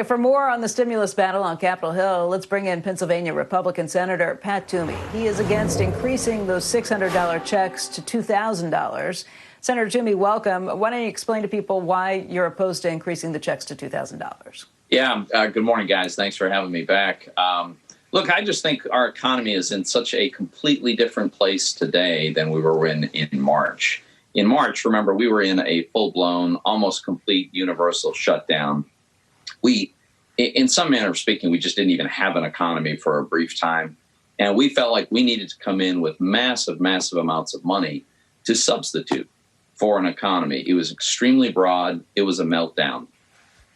For more on the stimulus battle on Capitol Hill, let's bring in Pennsylvania Republican Senator Pat Toomey. He is against increasing those $600 checks to $2,000. Senator Toomey, welcome. Why don't you explain to people why you're opposed to increasing the checks to $2,000? Yeah, good morning, guys. Thanks for having me back. Look, I just think our economy is in such a completely different place today than we were in March. In March, remember, we were in a full-blown, almost complete universal shutdown. We, in some manner of speaking, we just didn't even have an economy for a brief time. And we felt like we needed to come in with massive, massive amounts of money to substitute for an economy. It was extremely broad. It was a meltdown.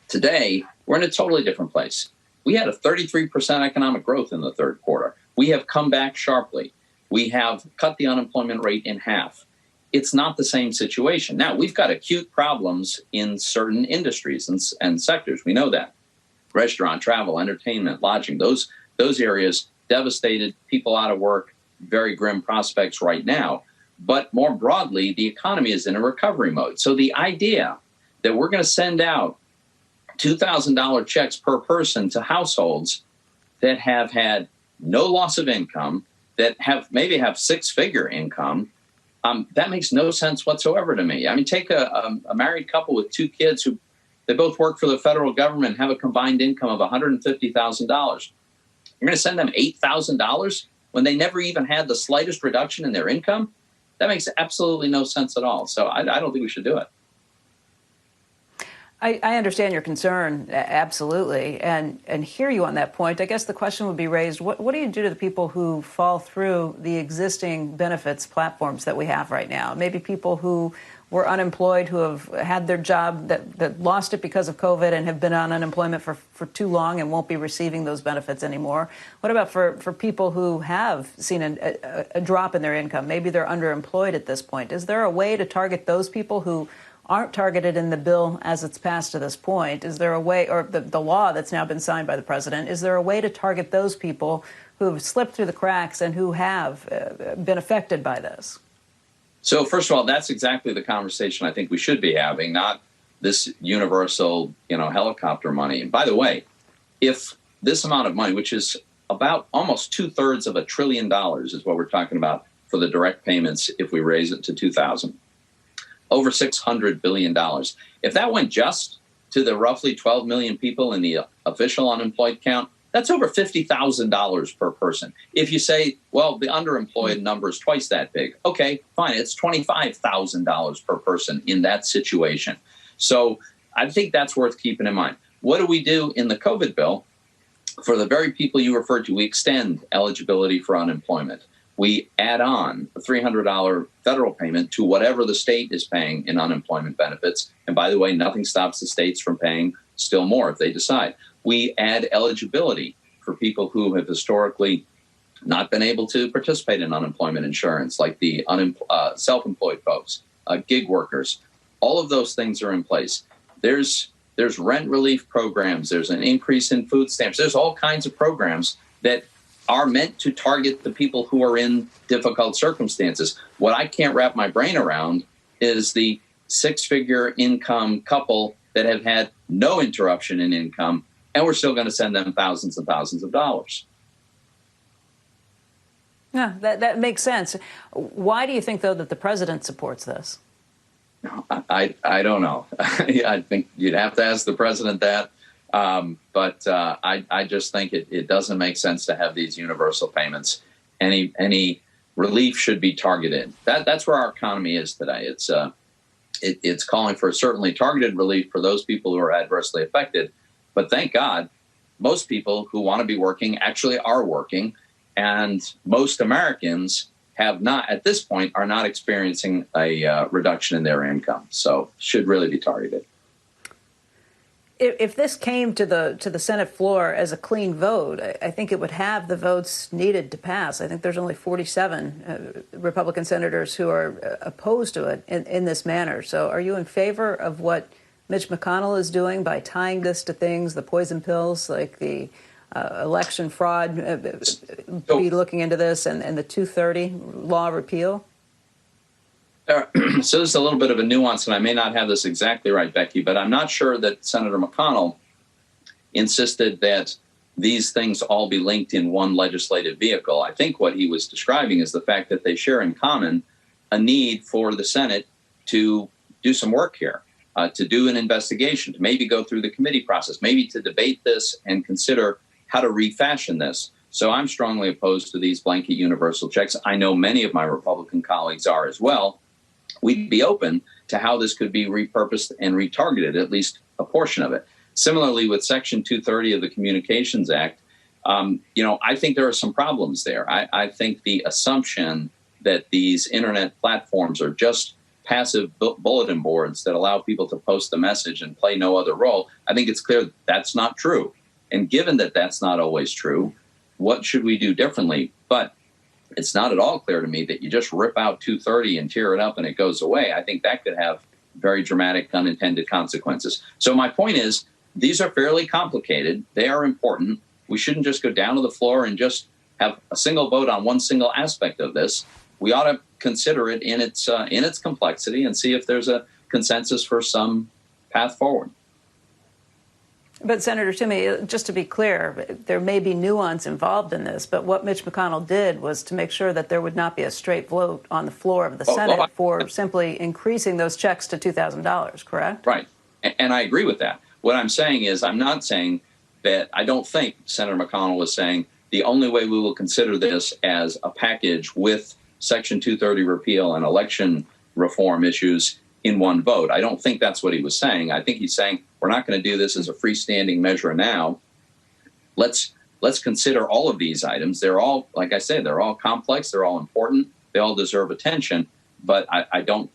Today, we're in a totally different place. We had a 33% economic growth in the third quarter. We have come back sharply. We have cut the unemployment rate in half. It's not the same situation. Now, we've got acute problems in certain industries and sectors. We know that. Restaurant, travel, entertainment, lodging, those areas devastated, people out of work, very grim prospects right now. But more broadly, the economy is in a recovery mode. So the idea that we're going to send out $2,000 checks per person to households that have had no loss of income, that maybe have six-figure income, that makes no sense whatsoever to me. I mean, take a married couple with two kids who they both work for the federal government and have a combined income of $150,000. You're going to send them $8,000 when they never even had the slightest reduction in their income? That makes absolutely no sense at all. So I don't think we should do it. I understand your concern, absolutely, and hear you on that point. I guess the question would be raised, what do you do to the people who fall through the existing benefits platforms that we have right now? Maybe people who were unemployed, who have had their job that lost it because of COVID and have been on unemployment for too long and won't be receiving those benefits anymore. What about for people who have seen a drop in their income? Maybe they're underemployed at this point. Is there a way to target those people who aren't targeted in the bill as it's passed to this point? Is there a way, or the law that's now been signed by the president, is there a way to target those people who have slipped through the cracks and who have been affected by this? So first of all, that's exactly the conversation I think we should be having, not this universal, helicopter money. And by the way, if this amount of money, which is about almost 2/3 of $1 trillion is what we're talking about for the direct payments if we raise it to 2,000, over $600 billion. If that went just to the roughly 12 million people in the official unemployed count, that's over $50,000 per person. If you say, well, the underemployed number is twice that big, okay, fine, it's $25,000 per person in that situation. So I think that's worth keeping in mind. What do we do in the COVID bill? For the very people you referred to, we extend eligibility for unemployment. We add on a $300 federal payment to whatever the state is paying in unemployment benefits. And by the way, nothing stops the states from paying still more if they decide. We add eligibility for people who have historically not been able to participate in unemployment insurance, like the self-employed folks, gig workers. All of those things are in place. There's rent relief programs. There's an increase in food stamps. There's all kinds of programs that are meant to target the people who are in difficult circumstances. What I can't wrap my brain around is the six-figure income couple that have had no interruption in income, and we're still going to send them thousands and thousands of dollars. Yeah, that makes sense. Why do you think, though, that the president supports this? I don't know. I think you'd have to ask the president that. But I just think it doesn't make sense to have these universal payments. Any relief should be targeted. That's where our economy is today. It's calling for certainly targeted relief for those people who are adversely affected. But thank God, most people who want to be working actually are working, and most Americans have not, at this point, are not experiencing a reduction in their income. So should really be targeted. If this came to the Senate floor as a clean vote, I think it would have the votes needed to pass. I think there's only 47 Republican senators who are opposed to it in this manner. So are you in favor of what Mitch McConnell is doing by tying this to things, the poison pills, like the election fraud, be looking into this, and the 230 law repeal? So this is a little bit of a nuance, and I may not have this exactly right, Becky, but I'm not sure that Senator McConnell insisted that these things all be linked in one legislative vehicle. I think what he was describing is the fact that they share in common a need for the Senate to do some work here, to do an investigation, to maybe go through the committee process, maybe to debate this and consider how to refashion this. So I'm strongly opposed to these blanket universal checks. I know many of my Republican colleagues are as well. We'd be open to how this could be repurposed and retargeted, at least a portion of it. Similarly, with Section 230 of the Communications Act, I think there are some problems there. I think the assumption that these internet platforms are just passive bulletin boards that allow people to post a message and play no other role, I think it's clear that's not true. And given that that's not always true, what should we do differently? But it's not at all clear to me that you just rip out 230 and tear it up and it goes away. I think that could have very dramatic unintended consequences. So my point is, these are fairly complicated. They are important. We shouldn't just go down to the floor and just have a single vote on one single aspect of this. We ought to consider it in its complexity and see if there's a consensus for some path forward. But Senator Toomey, just to be clear, there may be nuance involved in this, but what Mitch McConnell did was to make sure that there would not be a straight vote on the floor of the Senate for simply increasing those checks to $2,000, correct? Right. And I agree with that. What I'm saying is, I'm not saying that I don't think Senator McConnell was saying the only way we will consider this as a package with Section 230 repeal and election reform issues in one vote. I don't think that's what he was saying. I think he's saying we're not going to do this as a freestanding measure now. Let's consider all of these items. They're all, like I said, they're all complex. They're all important. They all deserve attention. But I don't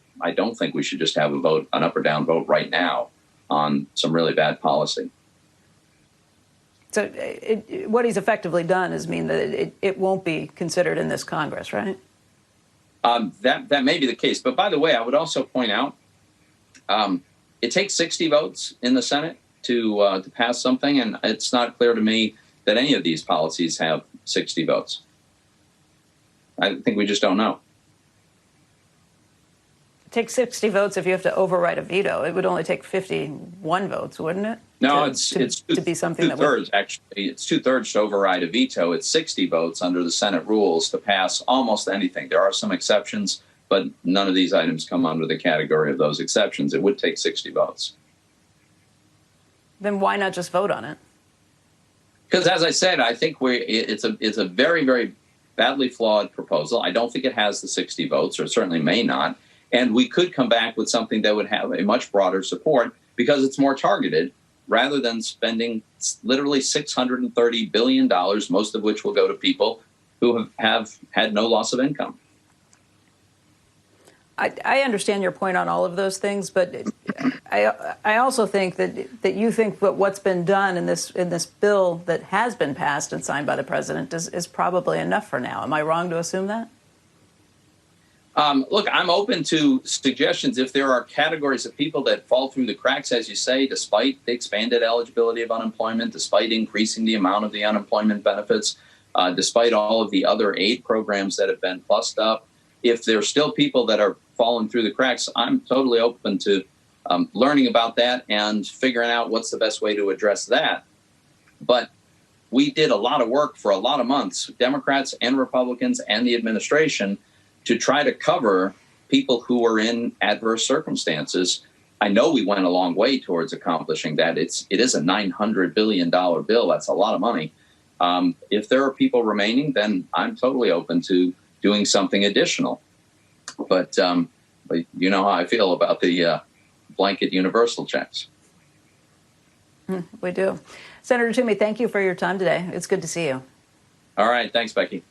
think we should just have a vote, an up or down vote right now on some really bad policy. So what he's effectively done is mean that it won't be considered in this Congress, right? That may be the case. But by the way, I would also point out it takes 60 votes in the Senate to pass something, and it's not clear to me that any of these policies have 60 votes. I think we just don't know. It takes 60 votes if you have to override a veto. It would only take 51 votes, wouldn't it? No, it's to be something that two-thirds, actually. It's 2/3 to override a veto. It's 60 votes under the Senate rules to pass almost anything. There are some exceptions, but none of these items come under the category of those exceptions. It would take 60 votes. Then why not just vote on it? Because, as I said, I think it's a very, very badly flawed proposal. I don't think it has the 60 votes, or certainly may not. And we could come back with something that would have a much broader support because it's more targeted, rather than spending literally $630 billion, most of which will go to people who have had no loss of income. I understand your point on all of those things, but I also think that you think that what's been done in this bill that has been passed and signed by the president is probably enough for now. Am I wrong to assume that? Look, I'm open to suggestions if there are categories of people that fall through the cracks, as you say, despite the expanded eligibility of unemployment, despite increasing the amount of the unemployment benefits, despite all of the other aid programs that have been plussed up. If there's still people that are falling through the cracks, I'm totally open to learning about that and figuring out what's the best way to address that. But we did a lot of work for a lot of months, Democrats and Republicans and the administration, to try to cover people who were in adverse circumstances. I know we went a long way towards accomplishing that. It is a $900 billion bill. That's a lot of money. If there are people remaining, then I'm totally open to doing something additional. But you know how I feel about the blanket universal checks. We do. Senator Toomey, thank you for your time today. It's good to see you. All right. Thanks, Becky.